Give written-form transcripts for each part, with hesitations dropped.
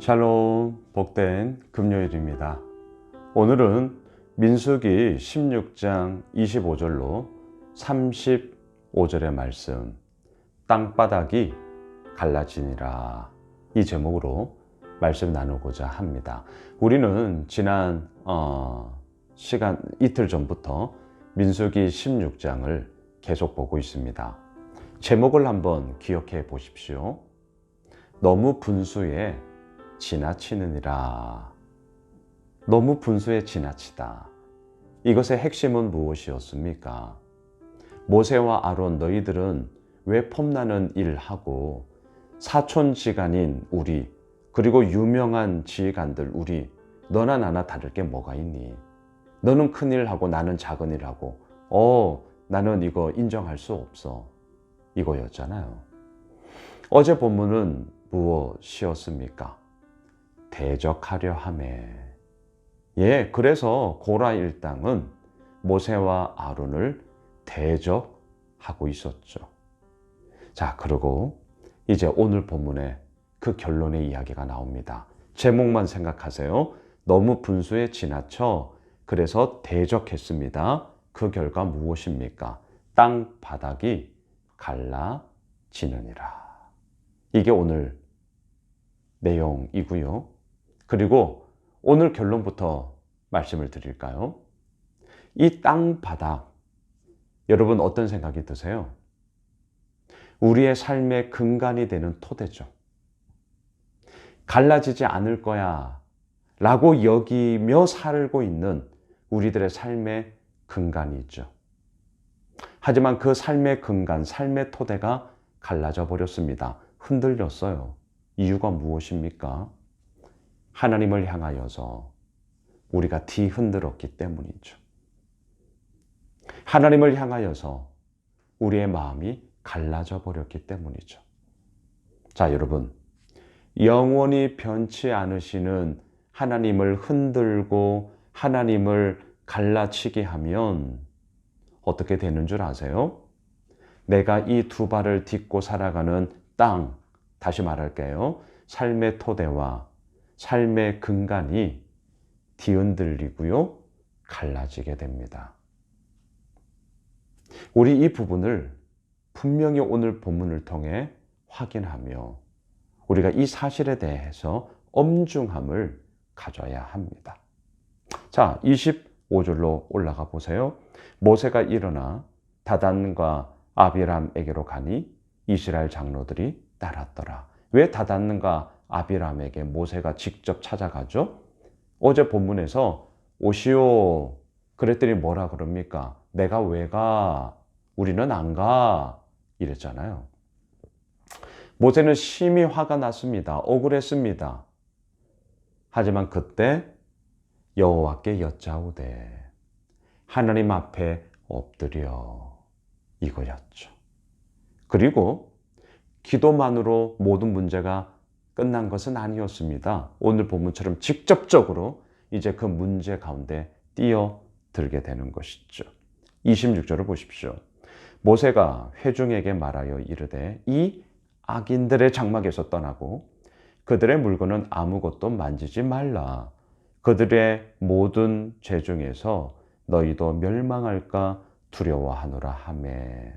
샬롬, 복된 금요일입니다. 오늘은 민수기 16장 25절로 35절의 말씀, 땅바닥이 갈라지니라, 이 제목으로 말씀 나누고자 합니다. 우리는 지난 시간 이틀 전부터 민수기 16장을 계속 보고 있습니다. 제목을 한번 기억해 보십시오. 너무 분수에 지나치느니라. 너무 분수에 지나치다. 이것의 핵심은 무엇이었습니까? 모세와 아론, 너희들은 왜 폼나는 일하고 사촌지간인 우리, 그리고 유명한 지휘관들 우리, 너나 나나 다를 게 뭐가 있니? 너는 큰일 하고 나는 작은 일 하고 나는 이거 인정할 수 없어, 이거였잖아요. 어제 본문은 무엇이었습니까? 대적하려 하매. 그래서 고라 일당은 모세와 아론을 대적하고 있었죠. 자, 그리고 이제 오늘 본문에 그 결론의 이야기가 나옵니다. 제목만 생각하세요. 너무 분수에 지나쳐 그래서 대적했습니다. 그 결과 무엇입니까? 땅 바닥이 갈라지느니라. 이게 오늘 내용이고요. 그리고 오늘 결론부터 말씀을 드릴까요? 이 땅 바닥, 여러분 어떤 생각이 드세요? 우리의 삶의 근간이 되는 토대죠. 갈라지지 않을 거야 라고 여기며 살고 있는 우리들의 삶의 근간이 있죠. 하지만 그 삶의 근간, 삶의 토대가 갈라져 버렸습니다. 흔들렸어요. 이유가 무엇입니까? 하나님을 향하여서 우리가 뒤흔들었기 때문이죠. 하나님을 향하여서 우리의 마음이 갈라져 버렸기 때문이죠. 자, 여러분, 영원히 변치 않으시는 하나님을 흔들고 하나님을 갈라치게 하면 어떻게 되는 줄 아세요? 내가 이 두 발을 딛고 살아가는 땅, 다시 말할게요. 삶의 토대와 삶의 근간이 뒤흔들리고요, 갈라지게 됩니다. 우리 이 부분을 분명히 오늘 본문을 통해 확인하며 우리가 이 사실에 대해서 엄중함을 가져야 합니다. 자, 25절로 올라가 보세요. 모세가 일어나 다단과 아비람에게로 가니 이스라엘 장로들이 따랐더라. 왜 다단과 아비람에게 모세가 직접 찾아가죠? 어제 본문에서 오시오 그랬더니 뭐라 그럽니까? 내가 왜 가? 우리는 안 가. 이랬잖아요. 모세는 심히 화가 났습니다. 억울했습니다. 하지만 그때 여호와께 여짜오되 하나님 앞에 엎드려, 이거였죠. 그리고 기도만으로 모든 문제가 끝난 것은 아니었습니다. 오늘 본문처럼 직접적으로 이제 그 문제 가운데 뛰어들게 되는 것이죠. 26절을 보십시오. 모세가 회중에게 말하여 이르되 이 악인들의 장막에서 떠나고 그들의 물건은 아무것도 만지지 말라. 그들의 모든 죄 중에서 너희도 멸망할까 두려워하노라 하매.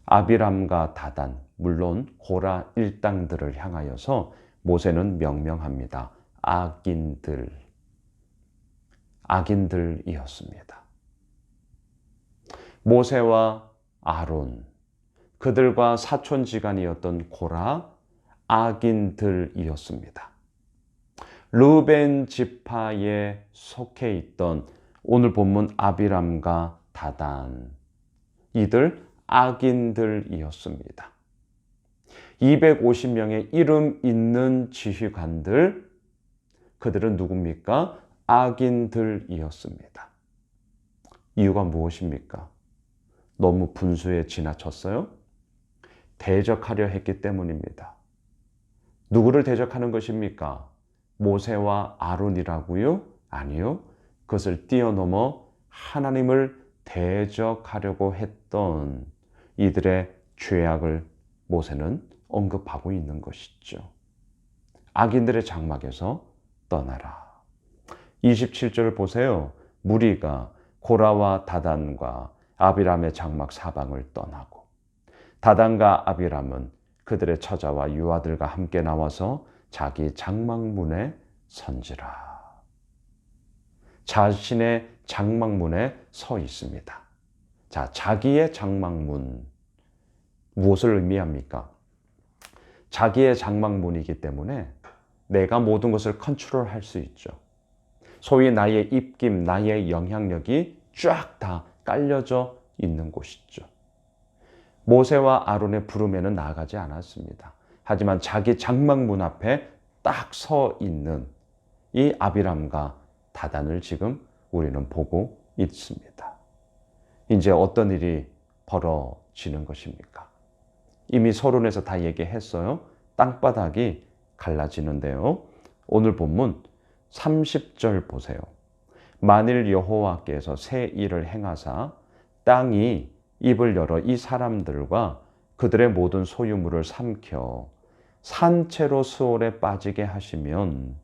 아비람과 다단, 물론 고라 일당들을 향하여서 모세는 명명합니다. 악인들이었습니다. 모세와 아론, 그들과 사촌지간이었던 고라, 악인들이었습니다. 르벤 지파에 속해 있던 오늘 본문 아비람과 다단, 이들 악인들이었습니다. 250명의 이름 있는 지휘관들, 그들은 누굽니까? 악인들이었습니다. 이유가 무엇입니까? 너무 분수에 지나쳤어요? 대적하려 했기 때문입니다. 누구를 대적하는 것입니까? 모세와 아론이라고요? 아니요. 그것을 뛰어넘어 하나님을 대적하려고 했던 이들의 죄악을 모세는 언급하고 있는 것이죠. 악인들의 장막에서 떠나라. 27절 보세요. 무리가 고라와 다단과 아비람의 장막 사방을 떠나고 다단과 아비람은 그들의 처자와 유아들과 함께 나와서 자기 장막문에 선지라. 자신의 장막문에 서 있습니다. 자, 자기의 장막문, 무엇을 의미합니까? 자기의 장막문이기 때문에 내가 모든 것을 컨트롤할 수 있죠. 소위 나의 입김, 나의 영향력이 쫙 다 깔려져 있는 곳이죠. 모세와 아론의 부름에는 나아가지 않았습니다. 하지만 자기 장막문 앞에 딱 서 있는 이 아비람과 다단을 지금 우리는 보고 있습니다. 이제 어떤 일이 벌어지는 것입니까? 이미 서론에서 다 얘기했어요. 땅바닥이 갈라지는데요. 오늘 본문 30절 보세요. 만일 여호와께서 새 일을 행하사 땅이 입을 열어 이 사람들과 그들의 모든 소유물을 삼켜 산채로 수월에 빠지게 하시면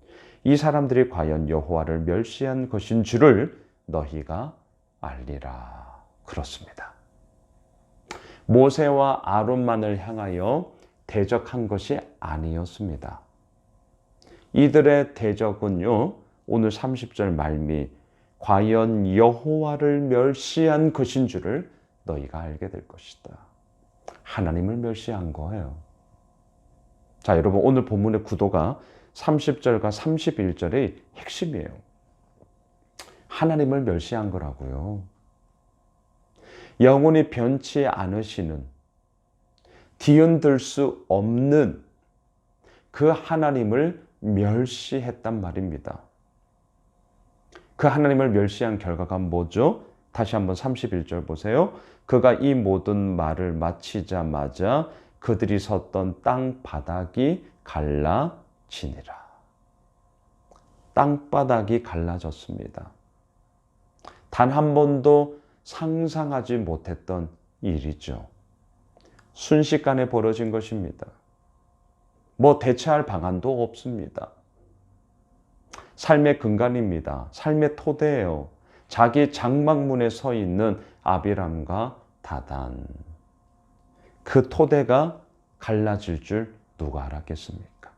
이 사람들이 과연 여호와를 멸시한 것인 줄을 너희가 알리라. 그렇습니다. 모세와 아론만을 향하여 대적한 것이 아니었습니다. 이들의 대적은요, 오늘 30절 말미 과연 여호와를 멸시한 것인 줄을 너희가 알게 될 것이다. 하나님을 멸시한 거예요. 자, 여러분 오늘 본문의 구도가 30절과 31절의 핵심이에요. 하나님을 멸시한 거라고요. 영원히 변치 않으시는, 뒤흔들 수 없는 그 하나님을 멸시했단 말입니다. 그 하나님을 멸시한 결과가 뭐죠? 다시 한번 31절 보세요. 그가 이 모든 말을 마치자마자 그들이 섰던 땅 바닥이 갈라지니라. 땅바닥이 갈라졌습니다. 단 한 번도 상상하지 못했던 일이죠. 순식간에 벌어진 것입니다. 뭐 대체할 방안도 없습니다. 삶의 근간입니다. 삶의 토대예요. 자기 장막문에 서 있는 아비람과 다단. 그 토대가 갈라질 줄 누가 알았겠습니까?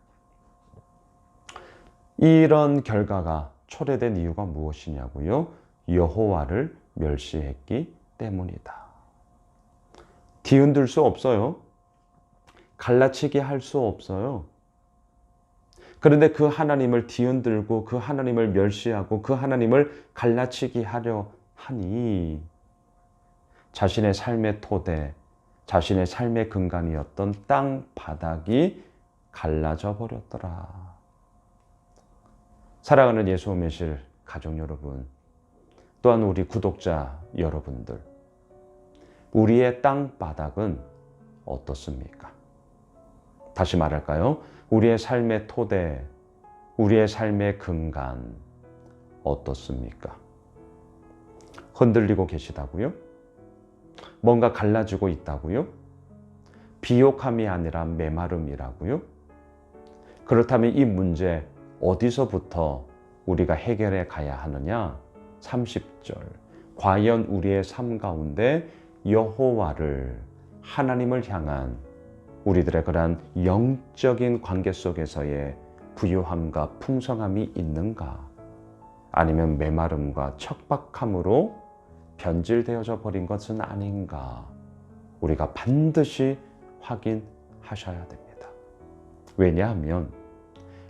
이런 결과가 초래된 이유가 무엇이냐고요? 여호와를 멸시했기 때문이다. 뒤흔들 수 없어요. 갈라치게 할 수 없어요. 그런데 그 하나님을 뒤흔들고 그 하나님을 멸시하고 그 하나님을 갈라치기 하려 하니 자신의 삶의 토대, 자신의 삶의 근간이었던 땅 바닥이 갈라져 버렸더라. 사랑하는 예수 오매실 가족 여러분, 또한 우리 구독자 여러분들, 우리의 땅 바닥은 어떻습니까? 다시 말할까요? 우리의 삶의 토대, 우리의 삶의 근간 어떻습니까? 흔들리고 계시다고요? 뭔가 갈라지고 있다고요? 비옥함이 아니라 메마름이라고요? 그렇다면 이 문제 어디서부터 우리가 해결해 가야 하느냐? 30절. 과연 우리의 삶 가운데 여호와를, 하나님을 향한 우리들의 그러한 영적인 관계 속에서의 부유함과 풍성함이 있는가? 아니면 메마름과 척박함으로 변질되어져 버린 것은 아닌가? 우리가 반드시 확인하셔야 됩니다. 왜냐하면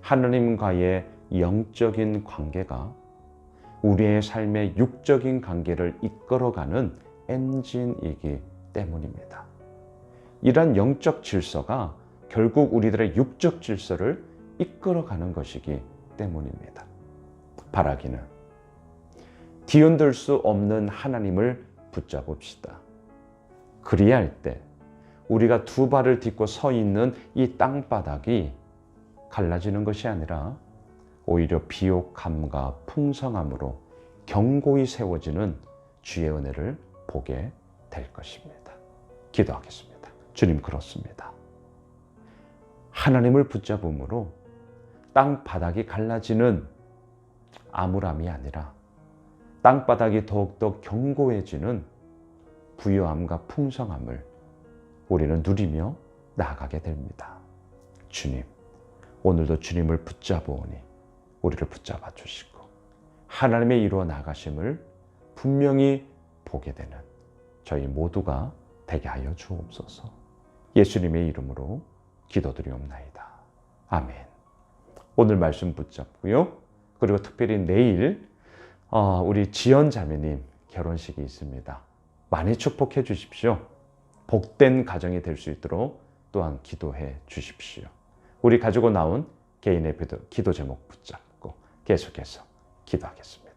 하나님과의 영적인 관계가 우리의 삶의 육적인 관계를 이끌어가는 엔진이기 때문입니다. 이런 영적 질서가 결국 우리들의 육적 질서를 이끌어가는 것이기 때문입니다. 바라기는 뒤흔들 수 없는 하나님을 붙잡읍시다. 그리할 때 우리가 두 발을 딛고 서 있는 이 땅바닥이 갈라지는 것이 아니라 오히려 비옥함과 풍성함으로 견고히 세워지는 주의 은혜를 보게 될 것입니다. 기도하겠습니다. 주님, 그렇습니다. 하나님을 붙잡음으로 땅바닥이 갈라지는 암울함이 아니라 땅바닥이 더욱더 견고해지는 부유함과 풍성함을 우리는 누리며 나아가게 됩니다. 주님, 오늘도 주님을 붙잡으오니 우리를 붙잡아 주시고 하나님의 이루어 나가심을 분명히 보게 되는 저희 모두가 되게 하여 주옵소서. 예수님의 이름으로 기도드리옵나이다. 아멘. 오늘 말씀 붙잡고요. 그리고 특별히 내일 우리 지연 자매님 결혼식이 있습니다. 많이 축복해 주십시오. 복된 가정이 될 수 있도록 또한 기도해 주십시오. 우리 가지고 나온 개인의 기도 제목 붙잡고 계속해서 기도하겠습니다.